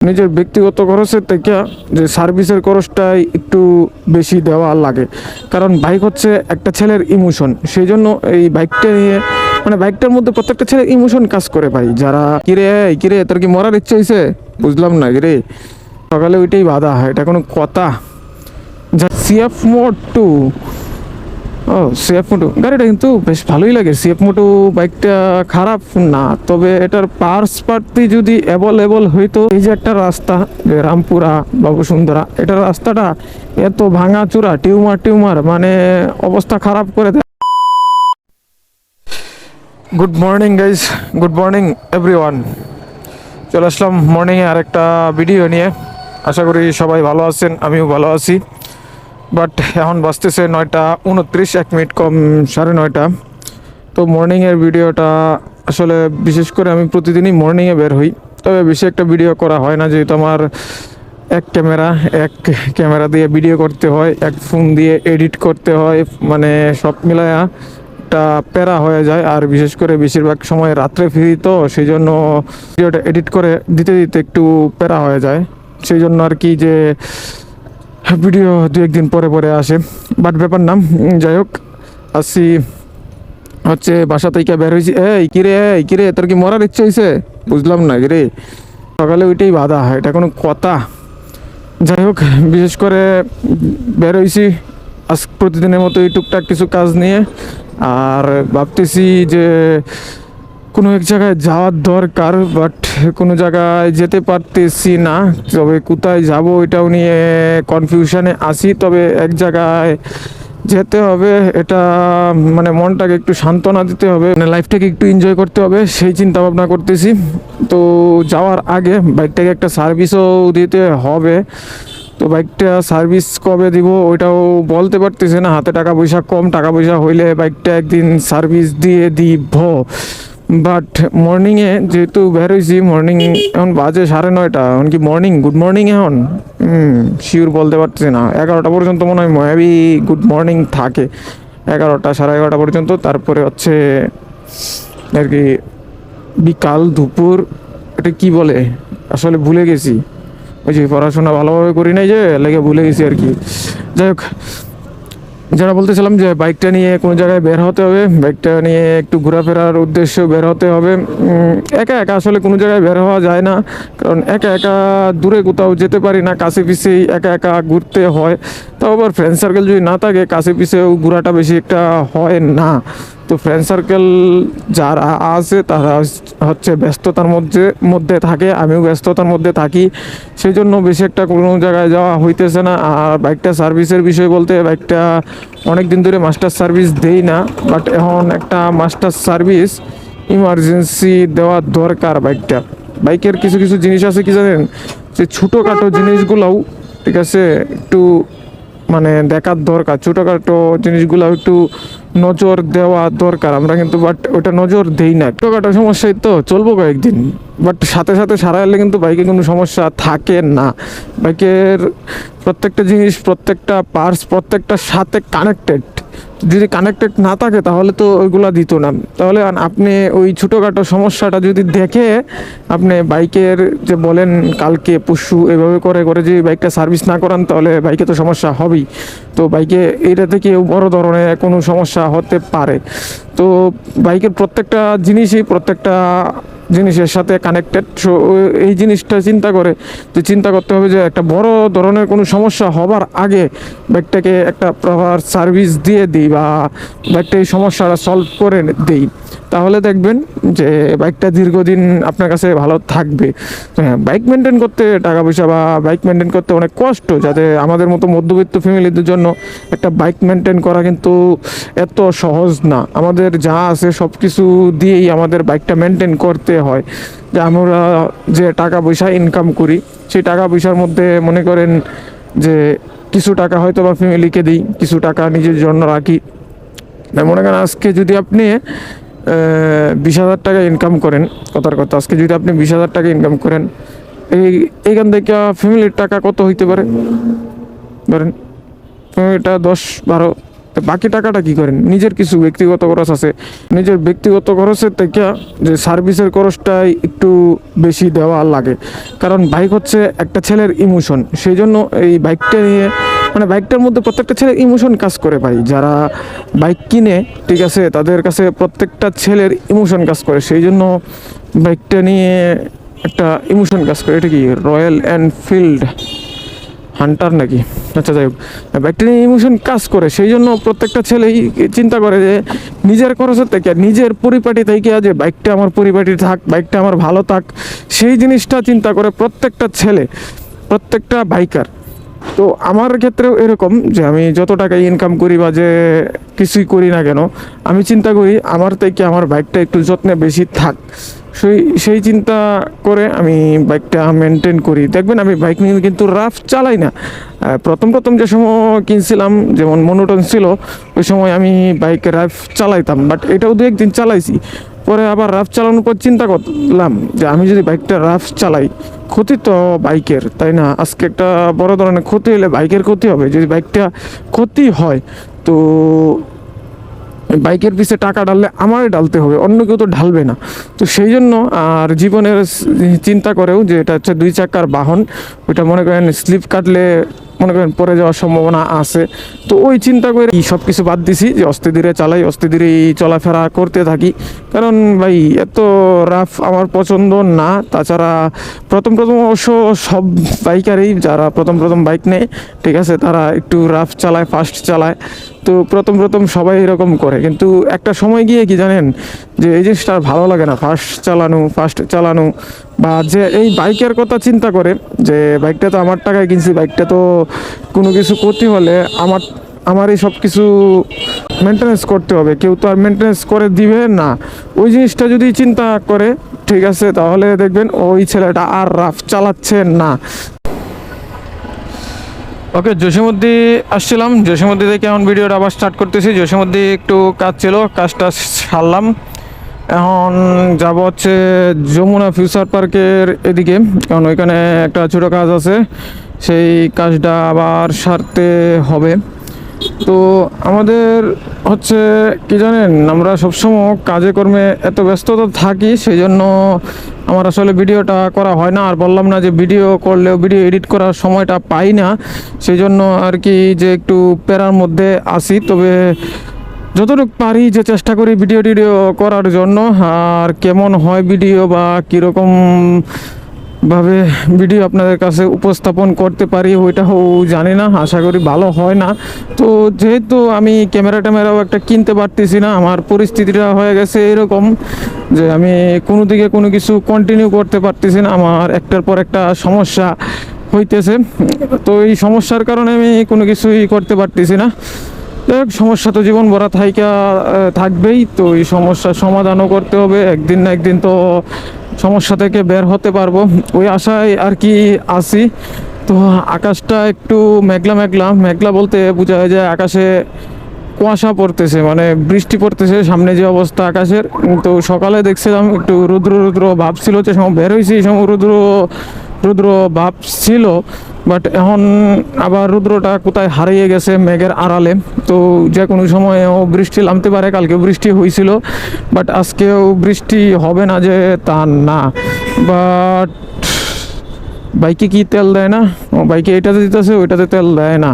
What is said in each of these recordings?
নিজের ব্যক্তিগত খরচের থেকে যে সার্ভিসের খরচটাই একটু বেশি দেওয়া লাগে, কারণ বাইক হচ্ছে একটা ছেলের ইমোশন। সেই জন্য এই বাইকটা নিয়ে মানে বাইকটার মধ্যে প্রত্যেকটা ছেলের ইমোশন কাজ করে ভাই। যারা কিরে কিরে তোর কি মরার ইচ্ছে হয়েছে, বুঝলাম না কিরে, সকালে ওইটাই বাধা হয়, এটা কোনো কথা? সিএফ মোড টু, ও সিএফ মোটু গাড়িটা কিন্তু বেশ ভালোই লাগে। সিএফ মোটু বাইকটা খারাপ না, তবে এটার পার্টস পাতি যদি অ্যাভেলেবল হইতো। এই যে একটা রাস্তা যে রামপুরা বাবুসুন্দরা, এটার রাস্তাটা এত ভাঙাচুরা, টিউমার মানে অবস্থা খারাপ করে দেয়। Good morning guys, good morning everyone. চলে আসলাম মর্নিংয়ে আরেকটা ভিডিও নিয়ে। আশা করি সবাই ভালো আছেন, আমিও ভালো আছি। বাট এখন বাজতেছে 9:29, 1 মিনিট কম 9:30। তো মর্নিংয়ের ভিডিওটা আসলে বিশেষ করে আমি প্রতিদিনই মর্নিংয়ে বের হই, তবে বেশি একটা ভিডিও করা হয় না, যেহেতু আমার এক ক্যামেরা দিয়ে ভিডিও করতে হয়, এক ফোন দিয়ে এডিট করতে হয়, মানে সব মিলায়া একটা প্যারা হয়ে যায়। আর বিশেষ করে বেশিরভাগ সময় রাত্রে ফ্রি, তো সেই জন্য ভিডিওটা এডিট করে দিতে দিতে একটু প্যারা হয়ে যায়। সেই জন্য আর কি যে ভিডিও দু একদিন পরে পরে আসে, বাট ব্যাপার না। যাই হোক, আসি হচ্ছে বাসা থেকে বের হয়েছি। এই কিরে তোর কি মরার ইচ্ছে হয়েছে, বুঝলাম না কিরে, সকালে ওইটাই বাধা হয়, এটা কোনো কথা? যাই হোক, বিশেষ করে বের হয়েছি আজ প্রতিদিনের মতো এই টুকটাক কিছু কাজ নিয়ে। আর ভাবতেছি যে কোনো এক জায়গায় যাওয়ার দরকার, বাট কোনো জায়গায় যেতে পারতেছি না। তবে কোথায় যাব এটাও নিয়ে কনফিউশনে আছি। তবে এক জায়গায় যেতে হবে, এটা মানে মনটাকে একটু সান্ত্বনা দিতে হবে, মানে লাইফটাকে একটু এনজয় করতে হবে, সেই চিন্তা ভাবনা করতেছি। তো যাওয়ার আগে বাইকটাকে একটা সার্ভিসও দিতে হবে। তো বাইকটা সার্ভিস কবে দিব ওইটাও বলতে পারতেছি না, হাতে টাকা পয়সা কম। টাকা পয়সা হইলে বাইকটা একদিন সার্ভিস দিয়ে দিব। বাট মর্নিংয়ে যেহেতু বের হয়েছি, মর্নিং এখন বাজে 9:30, এখন কি মর্নিং গুড মর্নিং এখন শিওর বলতে পারতেছি না। 11টা পর্যন্ত মনে হয় মেবি গুড মর্নিং থাকে, 11টা 11:30 পর্যন্ত। তারপরে হচ্ছে আর কি বিকাল দুপুর, এটা কি বলে আসলে ভুলে গেছি। ওই যে পড়াশোনা ভালোভাবে করি নাই, যে লেগে ভুলে গেছি আর কি। যাই হোক, যারা বলতেছিলাম যে বাইকটা নিয়ে কোনো জায়গায় বের হতে হবে, বাইকটা নিয়ে একটু ঘোরাফেরার উদ্দেশ্যে বের হতে হবে। একা একা আসলে কোনো জায়গায় বের হওয়া যায় না, কারণ একা একা দূরে কোথাও যেতে পারি না, কাছে পিছেই একা একা ঘুরতে হয়। তাও আবার ফ্রেন্ড সার্কেল যদি না থাকে, কাছে পিছেও ঘোরাটা বেশি একটা হয় না। তো ফ্রেন্ড সার্কেল যারা আছে তারা হচ্ছে ব্যস্ততার মধ্যে থাকে, আমিও ব্যস্ততার মধ্যে থাকি, সেই জন্য বেশি একটা কোনো জায়গায় যাওয়া হইতেছে না। আর বাইকটা সার্ভিসের বিষয় বলতে, বাইকটা অনেক দিন ধরে মাস্টার সার্ভিস দেই না, বাট এখন একটা মাস্টার সার্ভিস ইমার্জেন্সি দেওয়া দরকার। বাইকের কিছু কিছু জিনিস আছে কি জানেন, যে ছোটোখাটো জিনিসগুলোও ঠিক আছে একটু মানে দেখার দরকার, ছোটোখাটো জিনিসগুলো একটু নজর দেওয়া দরকার। আমরা কিন্তু বাট ওটা নজর দেই না। ছোটোখাটো সমস্যায় তো চলবো কয়েকদিন, বাট সাথে সাথে সারা এলে কিন্তু বাইকে কোনো সমস্যা থাকে না। বাইকের প্রত্যেকটা জিনিস, প্রত্যেকটা পার্টস প্রত্যেকটার সাথে কানেক্টেড। যদি কানেক্টেড না থাকে তাহলে তো ওইগুলা দিত না। তাহলে আপনি ওই ছোটোখাটো সমস্যাটা যদি দেখে আপনি বাইকের যে বলেন কালকে পরশু এভাবে করে করে যদি বাইকটা সার্ভিস না করান, তাহলে বাইকে তো সমস্যা হবেই। তো বাইকে এটা থেকে বড় ধরনের কোনো সমস্যা হতে পারে। তো বাইকের প্রত্যেকটা জিনিসই প্রত্যেকটা জিনিসের সাথে কানেক্টেড। সো এই জিনিসটা চিন্তা করতে হবে যে একটা বড় ধরনের কোনো সমস্যা হবার আগে বাইকটাকে একটা প্রপার সার্ভিস দিয়ে দিই, বা বাইকটা এই সমস্যাটা সলভ করে দিই, তাহলে দেখবেন যে বাইকটা দীর্ঘদিন আপনার কাছে ভালো থাকবে। তো হ্যাঁ, বাইক মেনটেন করতে টাকা পয়সা বা বাইক মেনটেন করতে অনেক কষ্ট, যাতে আমাদের মতো মধ্যবিত্ত ফ্যামিলিদের জন্য একটা বাইক মেনটেন করা কিন্তু এত সহজ না। আমাদের যা আছে সব কিছু দিয়েই আমাদের বাইকটা মেনটেন করতে হয়। যে আমরা যে টাকা পয়সা ইনকাম করি, সেই টাকা পয়সার মধ্যে মনে করেন যে কিছু টাকা হয়তো বা ফ্যামিলিকে দিই, কিছু টাকা নিজের জন্য রাখি। মনে করেন আজকে যদি আপনি 20,000 টাকা ইনকাম করেন, কথার কথা, আজকে যদি আপনি 20,000 টাকা ইনকাম করেন, এইখান থেকে ফ্যামিলির টাকা কত হইতে পারে ধরেন, ফ্যামিলিটা 10-12 বাকি টাকাটা কি করেন? নিজের কিছু ব্যক্তিগত খরচ আছে, নিজের ব্যক্তিগত খরচের থেকে যে সার্ভিসের খরচটাই একটু বেশি দেওয়া লাগে, কারণ বাইক হচ্ছে একটা ছেলের ইমোশন। সেই জন্য এই বাইকটা নিয়ে মানে বাইকটার মধ্যে প্রত্যেকটা ছেলের ইমোশন কাজ করে ভাই। যারা বাইক কিনে, ঠিক আছে, তাদের কাছে প্রত্যেকটা ছেলের ইমোশন কাজ করে। সেই জন্য বাইকটা নিয়ে একটা ইমোশন কাজ করে। এটা কি রয়্যাল এনফিল্ড হান্টার নাকি? আচ্ছা, যাই হোক, বাইকটা নিয়ে ইমোশন কাজ করে। সেই জন্য প্রত্যেকটা ছেলেই চিন্তা করে যে নিজের খরচের থেকে, নিজের পরিপাটি থেকে, যে বাইকটা আমার পরিপাটি থাক, বাইকটা আমার ভালো থাক, সেই জিনিসটা চিন্তা করে প্রত্যেকটা ছেলে, প্রত্যেকটা বাইকার। তো আমার ক্ষেত্রেও এরকম যে আমি যত টাকা ইনকাম করি বা যে কিছুই করি না কেন, আমি চিন্তা করি আমার থেকে আমার বাইকটা একটু যত্নে বেশি থাক। সেই চিন্তা করে আমি বাইকটা মেনটেন করি। দেখবেন আমি বাইক নিয়ে কিন্তু রাফ চালাই না। প্রথম প্রথম যে সময় কিনছিলাম, যেমন মনোটন ছিল, ওই সময় আমি বাইক রাফ চালাইতাম, বাট এটাও দু একদিন চালাইছি। পরে আবার রাফ চালানোর পর চিন্তা করলাম যে আমি যদি বাইকটা রাফ চালাই, ক্ষতি তো বাইকের, তাই না? আজকে একটা বড় ধরনের ক্ষতি হলে বাইকের ক্ষতি হবে। যদি বাইকটা ক্ষতি হয়, তো বাইকের পিছে টাকা ঢাললে আমারই ঢালতে হবে, অন্য কেউ তো ঢালবে না। তো সেই জন্য আর জীবনের চিন্তা করেও যে এটা হচ্ছে 2 চাকার বাহন, ওইটা মনে করেন স্লিপ কাটলে মনে করেন পড়ে যাওয়ার সম্ভাবনা আছে। তো ওই চিন্তা করে সব কিছু বাদ দিছি, যে অস্তে ধীরে চালাই, অস্তে ধীরেই চলাফেরা করতে থাকি। কারণ ভাই এত রাফ আমার পছন্দ না। তাছাড়া প্রথম প্রথম অবশ্য সব বাইকারই যারা প্রথম প্রথম বাইক নেয়, ঠিক আছে, তারা একটু রাফ চালায়, ফাস্ট চালায়। তো প্রথম প্রথম সবাই এরকম করে, কিন্তু একটা সময় গিয়ে কি জানেন, যে এই জিনিসটা আর ভালো লাগে না, ফাস্ট চালানো। বা যে এই বাইকের কথা চিন্তা করে যে বাইকটা তো আমার টাকায় কিনছি, বাইকটা তো কোনো কিছু ক্ষতি হলে আমারই সব কিছু মেনটেনেন্স করতে হবে, কেউ তো আর মেনটেনেন্স করে দিবে না। ওই জিনিসটা যদি চিন্তা করে, ঠিক আছে, তাহলে দেখবেন ওই ছেলেটা আর রাফ চালাচ্ছে না। ওকে, জসীমউদ্দি আসছিলাম, জসীমউদ্দি থেকে এখন ভিডিওটা আবার স্টার্ট করতেছি। জসীমউদ্দি একটু কাজ ছিল, কাজটা সারলাম। এখন যাব হচ্ছে যমুনা ফিউচার পার্কের এদিকে, কারণ ওইখানে একটা ছোটো কাজ আছে, সেই কাজটা আবার সারতে হবে। তো আমাদের হচ্ছে কি জানেন, আমরা সবসময় কাজে কর্মে এত ব্যস্ততা থাকি, সেই জন্য আমার আসলে ভিডিওটা করা হয় না। আর বললাম না যে ভিডিও করলেও ভিডিও এডিট করার সময়টা পাই না, সেই জন্য আর কি যে একটু প্যারার মধ্যে আসি। তবে যতটুকু পারি যে চেষ্টা করি ভিডিও টিডিও করার জন্য। আর কেমন হয় ভিডিও বা কীরকম ভাবে ভিডিও আপনাদের কাছে উপস্থাপন করতে পারি ওইটাও জানি না, আশা করি ভালো হয় না। তো যেহেতু আমি ক্যামেরাও একটা কিনতে পারতেছি না, আমার পরিস্থিতিটা হয়ে গেছে এরকম যে আমি কোনো দিকে কোনো কিছু কন্টিনিউ করতে পারতেছি না, আমার একটার পর একটা সমস্যা হইতেছে। তো এই সমস্যার কারণে আমি কোনো কিছুই করতে পারতেছি না। সমস্যা তো জীবন ভরা থাকবেই। তো এই সমস্যার সমাধানও করতে হবে, একদিন না একদিন তো সমস্যা থেকে বের হতে পারবো, ওই আশায় আর কি আছি। তো আকাশটা একটু মেঘলা বলতে বোঝা যায় আকাশে কুয়াশা পড়তেছে, মানে বৃষ্টি পড়তেছে সামনে যে অবস্থা আকাশের। তো সকালে দেখছিলাম একটু রুদ্র ভাব ছিল, যে সময় বের হয়েছি এই সময় রুদ্র ভাব ছিল, বাট এখন আবার রুদ্রটা কোথায় হারিয়ে গেছে মেঘের আড়ালে। তো যে কোনো সময়ও বৃষ্টি নামতে পারে, কালকে বৃষ্টি হয়েছিল, বাট আজকেও বৃষ্টি হবে না যে তা না। বাট বাইকে কি তেল দেয় না, বাইকে এটাতে দিতেছে, ওইটাতে তেল দেয় না।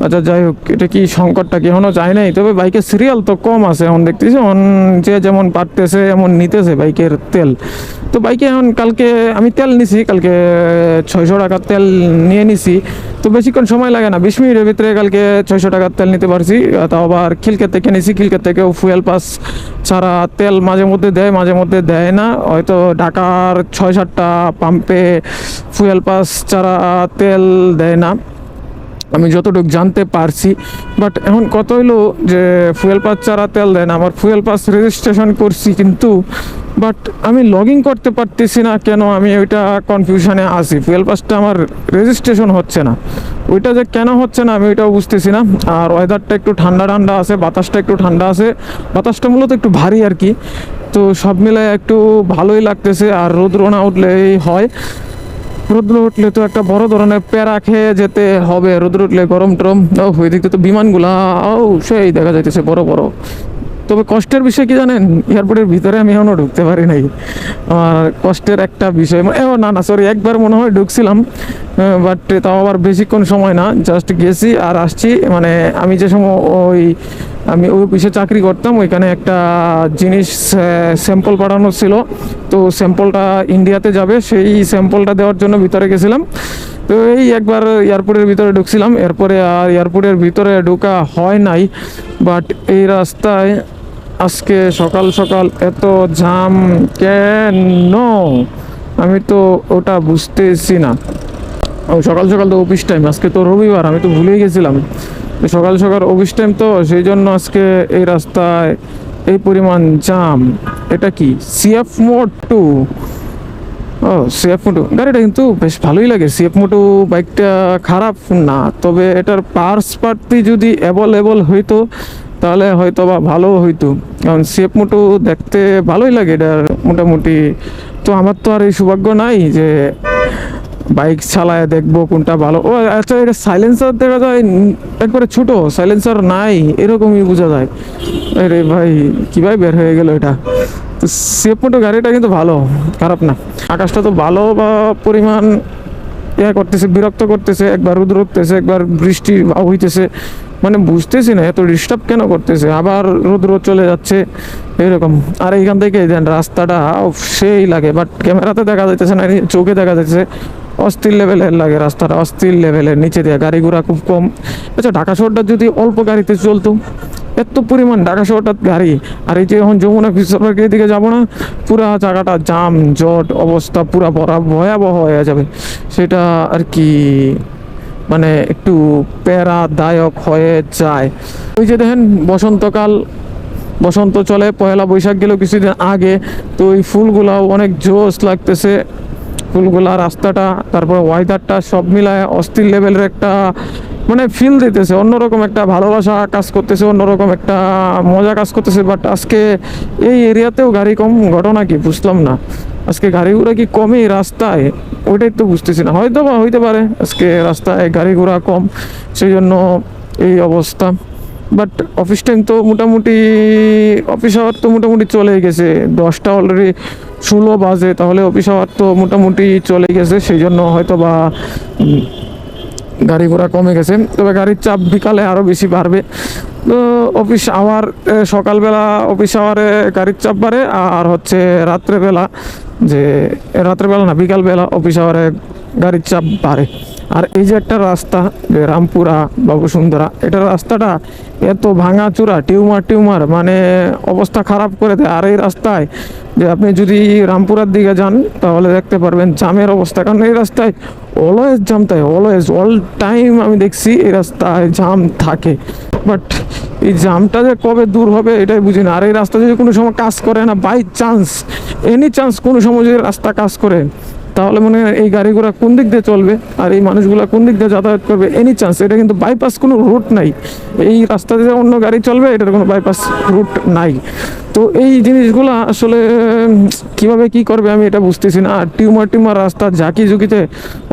আচ্ছা, যাই হোক, এটা কি সংকটটা কি এখনও যায় নাই। তবে বাইকের সিরিয়াল তো কম আছে এখন দেখতেছি, এখন যে যেমন পারতেছে এমন নিতেছে বাইকের তেল। তো বাইকে এখন কালকে আমি তেল নিছি, কালকে 600 টাকার তেল নিয়ে নিছি। তো বেশিক্ষণ সময় লাগে না, 20 মিনিটের ভিতরে কালকে 600 টাকার তেল নিতে পারছি। তাও আবার খিলকের থেকে নিছি, খিলকের থেকেও ফুয়েল পাস ছাড়া তেল মাঝে মধ্যে দেয়, মাঝে মধ্যে দেয় না। হয়তো ঢাকার 6-7টা পাম্পে ফুয়েল পাস ছাড়া তেল দেয় না, আমি যতটুকু জানতে পারছি। বাট এখন কত হইলো যে ফুয়েল পাস ছাড়া তেল দেয় না। আমার ফুয়েল পাস রেজিস্ট্রেশন করছি, কিন্তু বাট আমি লগ ইন করতে পারতেছি না কেন, আমি ওইটা কনফিউশনে আছি। ফুয়েল পাসটা আমার রেজিস্ট্রেশন হচ্ছে না, ওইটা যে কেন হচ্ছে না আমি ওইটাও বুঝতেছি না। আর ওয়েদারটা একটু ঠান্ডা আছে, বাতাসটা একটু ঠান্ডা আছে, বাতাসটা মূলত একটু ভারী আর কি। তো সব মিলে একটু ভালোই লাগতেছে। আর রোদ না উঠলেই হয়। রোদ্র উঠলে তো একটা বড় ধরনের প্যারা খেয়ে যেতে হবে। রোদ্র উঠলে গরম টরম, ও ওই দিক তো বিমানগুলা ও সেই দেখা যাইতেছে বড় বড়। তবে কষ্টের বিষয় কি জানেন, এয়ারপোর্টের ভিতরে আমি এখনও ঢুকতে পারি নাই। আর কষ্টের একটা বিষয় না না সরি, একবার মনে হয় ঢুকছিলাম, বাট তাও আবার বেশিক্ষণ সময় না, জাস্ট গেছি আর আসছি। মানে আমি যে সময় আমি ওই অফিসে চাকরি করতাম, ওইখানে একটা জিনিস স্যাম্পল পাঠানো ছিল, তো স্যাম্পলটা ইন্ডিয়াতে যাবে, সেই স্যাম্পলটা দেওয়ার জন্য ভিতরে গেছিলাম। তো এই একবার এয়ারপোর্টের ভিতরে ঢুকছিলাম, এরপরে আর এয়ারপোর্টের ভিতরে ঢোকা হয় নাই। বাট এই রাস্তায় আজকে সকাল সকাল এত জাম কেন, আমি তো ওটা বুঝতেছি না। ও সকাল সকাল তো অফিস টাইম, আজকে তো রবিবার, আমি তো ভুলেই গেছিলাম। সকাল সকাল অফিস টাইম, তো সেই জন্য আজকে এই রাস্তায় এই পরিমাণ জাম। এটা কি সিএফ মোড 2? ও সিএফ মোটো গাড়িটা কিন্তু বেশ ভালোই লাগে। সিএফ মোটো বাইকটা খারাপ না, তবে এটার পার্টস পাতি যদি অ্যাভেলেবল হইতো তাহলে হয়তো বা ভালো হইতো, কারণ সিএফ মোটো দেখতে ভালোই লাগে এটার মোটামুটি। তো আমার তো আর এই সৌভাগ্য নাই যে বাইক চালায় দেখবো কোনটা ভালো। ও আচ্ছা, এটা সাইলেন্সার দেখা যায় একবারে ছোট, সাইলেন্সার নাই এরকমই বোঝা যায়। আরে ভাই কীভাবে বের হয়ে গেল এটা। তো সিএফ মোটো গাড়িটা কিন্তু ভালো, খারাপ না। আকাশটা তো ভালো বা পরিমাণ করতেছে, বিরক্ত করতেছে, একবার রোদ উঠতেছে, একবার বৃষ্টি হইতেছে, মানে বুঝতেছি না এত ডিস্টার্ব কেন করতেছে। আবার রোদ চলে যাচ্ছে এরকম। আর এইখান থেকে দেন রাস্তাটা সেই লাগে, বাট ক্যামেরাতে দেখা যাইতেছে না, চোখে দেখা যাচ্ছে অস্থির লেভেলের লাগে রাস্তাটা, অস্থির লেভেলের। নিচে দিয়ে গাড়ি ঘোড়া খুব কম। আচ্ছা, ঢাকা শহরটা যদি অল্প গাড়িতে চলতো, এত পরিমাণ ঢাকা শহরটার গাড়ি। আর এই যে এখন যমুনা ফিউচার পার্কের দিকে যাবো না, পুরা জায়গাটা জাম জট অবস্থা পুরা ভয়াবহ হয়ে যাবে। সেটা আর কি মানে একটু প্যারাদায়ক হয়ে যায়। ওই যে দেখেন বসন্তকাল, বসন্ত চলে, পয়লা বৈশাখ গেল কিছুদিন আগে, তো ওই ফুলগুলাও অনেক জোশ লাগতেছে। ফুলগুলা, রাস্তাটা, তারপরে ওয়েদারটা সব মিলায় অস্থির লেভেলের একটা মানে ফিল দিতেছে, অন্যরকম একটা ভালোবাসা কাজ করতেছে, অন্যরকম একটা মজা কাজ করতেছে। বাট আজকে এই এরিয়াতেও গাড়ি কম, ঘটনা কি বুঝলাম না। আজকে গাড়ি ঘোড়া কি কমই রাস্তায়, ওইটাই তো বুঝতেছি না। হয়তো বা হইতে পারে আজকে রাস্তায় গাড়ি ঘোড়া কম, সেই জন্য এই অবস্থা। বাট অফিস টাইম তো মোটামুটি, অফিস আওয়ার তো মোটামুটি চলে গেছে, 10টা অলরেডি 16 বাজে, তাহলে অফিস আওয়ার তো মোটামুটি চলে গেছে, সেই জন্য হয়তো বা গাড়ি ঘোড়া কমে গেছে। তবে গাড়ির চাপ বিকালে আরও বেশি বাড়বে। তো অফিস আওয়ার সকালবেলা অফিস আওয়ারে গাড়ির চাপ বাড়ে, আর হচ্ছে রাত্রেবেলা, যে রাত্রেবেলা না বিকালবেলা অফিস আওয়ারে গাড়ির চাপ বাড়ে। আর এই যে একটা রাস্তা, যে রামপুরা বাবুসুন্দরা, এটার রাস্তাটা এত ভাঙাচুরা, টিউমার মানে অবস্থা খারাপ করে দেয়। আর এই রাস্তায় যে আপনি যদি রামপুরার দিকে যান তাহলে দেখতে পারবেন জামের অবস্থা, কারণ এই রাস্তায় অলওয়েজ জাম থাকে, অলওয়েজ অল টাইম আমি দেখছি এই রাস্তায় জাম থাকে। বাট এই জামটা যে কবে দূর হবে এটাই বুঝি না। আর এই রাস্তা যদি কোনো সময় কাজ করে না, বাই চান্স এনি চান্স কোনো সময় যদি রাস্তা কাজ করে, তাহলে মনে হয় এই গাড়ি ঘোড়া কোন দিক দিয়ে চলবে আর এই মানুষগুলো কোন দিক দিয়ে যাতায়াত করবে, এনি চান্স। এটা কিন্তু বাইপাস কোনো রুট নাই, এই রাস্তাতে যে অন্য গাড়ি চলবে এটার কোনো বাইপাস রুট নাই। তো এই জিনিসগুলো আসলে কিভাবে কি করবে আমি এটা বুঝতেছি না। আর টিউমার রাস্তা ঝাঁকি ঝুঁকিতে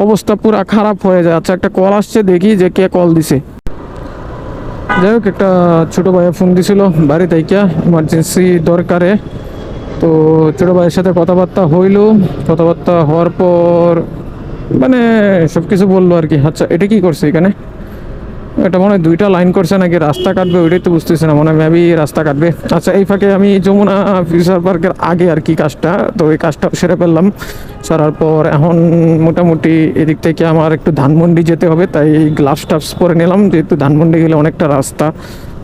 অবস্থা পুরা খারাপ হয়ে যায়। আচ্ছা, একটা কল আসছে, দেখি যে কে কল দিছে। যাই হোক, একটা ছোটো ভাইয়া ফোন দিছিল বাড়ি থেকে, ইমার্জেন্সি দরকারে। তো ছোটো ভাইয়ের সাথে কথাবার্তা হইল, কথাবার্তা হওয়ার পর মানে সব কিছু বললো আর কি। আচ্ছা, এটা কি করছে এখানে? এটা মনে হয় 2টা লাইন করছে নাকি রাস্তা কাটবে, ওইটাই তো বুঝতেছি না, মনে হয় মেবি রাস্তা কাটবে। আচ্ছা, এই ফাঁকে আমি যমুনা ফিউচার পার্কের আগে আর কি কাজটা, তো এই কাজটা সেরে ফেললাম। সারার পর এখন মোটামুটি এদিক থেকে আমার একটু ধানমন্ডি যেতে হবে, তাই গ্লাভস টাভস পরে নিলাম, যেহেতু ধানমন্ডি গেলে অনেকটা রাস্তা।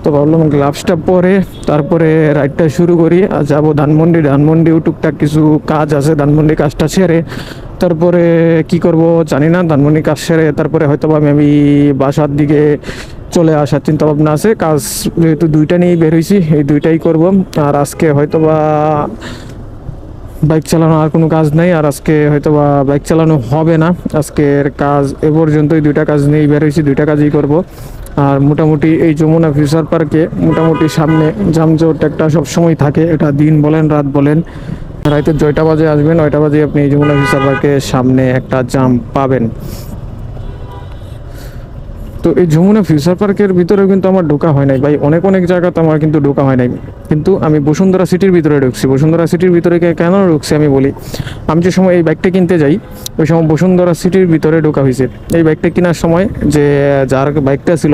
তো ভাবলাম গ্লাভসটা পরে তারপরে রাইডটা শুরু করি আর যাবো ধানমন্ডিও টুকটাক কিছু কাজ আছে, ধানমন্ডি কাজটা সেরে তারপরে কি করব জানি না। ধানমন্ডি কাজ সেরে তারপরে হয়তো বা আমি বাসার দিকে চলে আসার চিন্তা ভাবনা আছে। কাজ যেহেতু 2টা নিয়েই বের হয়েছি, এই 2টাই করব। আর আজকে হয়তো বা বাইক চালানো আর কোনো কাজ নেই, আর আজকে হয়তো বা বাইক চালানো হবে না। আজকের কাজ এ পর্যন্তই, 2টা কাজ নিয়েই বের হয়েছি, 2টা কাজই করব। আর মোটামুটি এই যমুনা ফিউচার পার্কে মোটামুটি সামনে জামজট একটা সবসময় থাকে, এটা দিন বলেন রাত বলেন। রাইতে 9টা বাজে আসবেন, 9টা বাজে আপনি যমুনা ফিউচার পার্কের সামনে একটা জাম পাবেন। তো এই যমুনা ফিউচার পার্কের ভিতরে কিন্তু আমার ঢোকা হয় নাই ভাই, অনেক অনেক জায়গাতে আমার কিন্তু ঢোকা হয় নাই, কিন্তু আমি বসুন্ধরা সিটির ভিতরে ঢুকছি। বসুন্ধরা সিটির ভিতরে কেন ঢুকছি আমি বলি। আমি যে সময় এই বাইকটা কিনতে যাই ওই সময় বসুন্ধরা সিটির ভিতরে ঢোকা হয়েছে। এই বাইকটা কেনার সময় যে যার বাইকটা ছিল,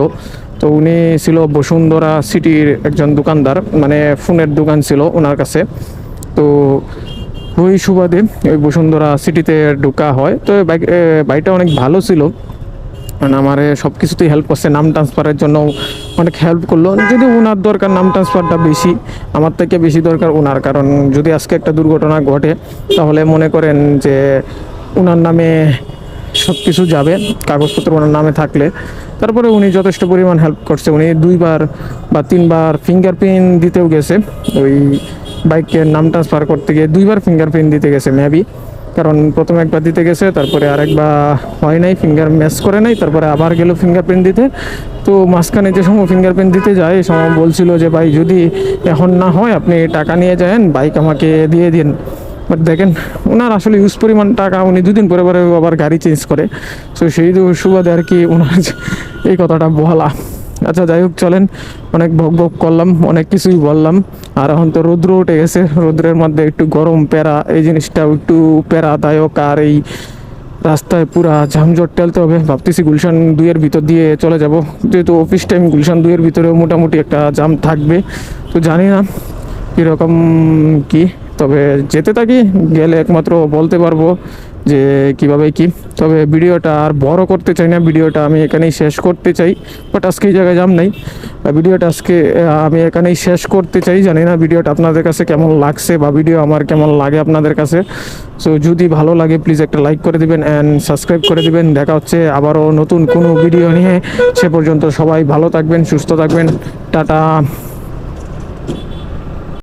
তো উনি ছিল বসুন্ধরা সিটির একজন দোকানদার, মানে ফোনের দোকান ছিল ওনার কাছে। তো ওই সুবাদে ওই বসুন্ধরা সিটিতে ঢোকা হয়। তো বাইকটা অনেক ভালো ছিল, মানে আমার সব কিছুতেই হেল্প করছে। নাম ট্রান্সফারের জন্য অনেক হেল্প করলো। যদি ওনার দরকার নাম ট্রান্সফারটা বেশি, আমার থেকে বেশি দরকার ওনার, কারণ যদি আজকে একটা দুর্ঘটনা ঘটে তাহলে মনে করেন যে ওনার নামে সব কিছু যাবে, কাগজপত্র ওনার নামে থাকলে। তারপরে উনি যথেষ্ট পরিমাণ হেল্প করছে। উনি 2বার বা 3বার ফিঙ্গারপ্রিন্ট দিতেও গেছে, ওই বাইকের নাম ট্রান্সফার করতে গিয়ে 2বার ফিঙ্গারপ্রিন্ট দিতে গেছে মেবি। কারণ প্রথমে একবার দিতে গেছে, তারপরে আরেকবার হয় নাই, ফিঙ্গার ম্যাচ করে নাই, তারপরে আবার গেল ফিঙ্গারপ্রিন্ট দিতে। তো মাঝখানে যে সময় ফিঙ্গারপ্রিন্ট দিতে যায় এই সময় বলছিল যে ভাই যদি এখন না হয় আপনি টাকা নিয়ে যান, বাইক আমাকে দিয়ে দিন। বাট দেখেন ওনার আসলে ইউজ পরিমাণ টাকা, উনি 2 দিন পরে পরে আবার গাড়ি চেঞ্জ করে। সো সেই সুবাদে আর কি ওনার এই কথাটা বলা। আচ্ছা যাই হোক, চলেন, অনেক ভোগ ভোগ করলাম, অনেক কিছুই বললাম। আর এখন তো রৌদ্র উঠে গেছে, রৌদ্রের মধ্যে একটু গরম প্যারা, এই জিনিসটাও একটু প্যারাদায়ক। আর এই রাস্তায় পুরা ঝামঝট ঠেলতে হবে। ভাবতেছি গুলশান 2-এর ভিতর দিয়ে চলে যাব, যেহেতু অফিস টাইম গুলশান 2-এর ভিতরেও মোটামুটি একটা জাম থাকবে। তো জানি না কীরকম কি, তবে যেতে থাকি, গেলে একমাত্র বলতে পারবো যে কিভাবে কি। তবে ভিডিওটা আর বড় করতে চাই না, ভিডিওটা আমি এখানেই শেষ করতে চাই। বাট আজকে এই জায়গায় যাম নাই, ভিডিওটা আজকে আমি এখানেই শেষ করতে চাই। জানি না ভিডিওটা আপনাদের কাছে কেমন লাগছে বা ভিডিও আমার কেমন লাগে আপনাদের কাছে। সো যদি ভালো লাগে প্লিজ একটা লাইক করে দিবেন অ্যান্ড সাবস্ক্রাইব করে দিবেন। দেখা হচ্ছে আবারও নতুন কোনো ভিডিও নিয়ে। সে পর্যন্ত সবাই ভালো থাকবেন, সুস্থ থাকবেন। টাটা।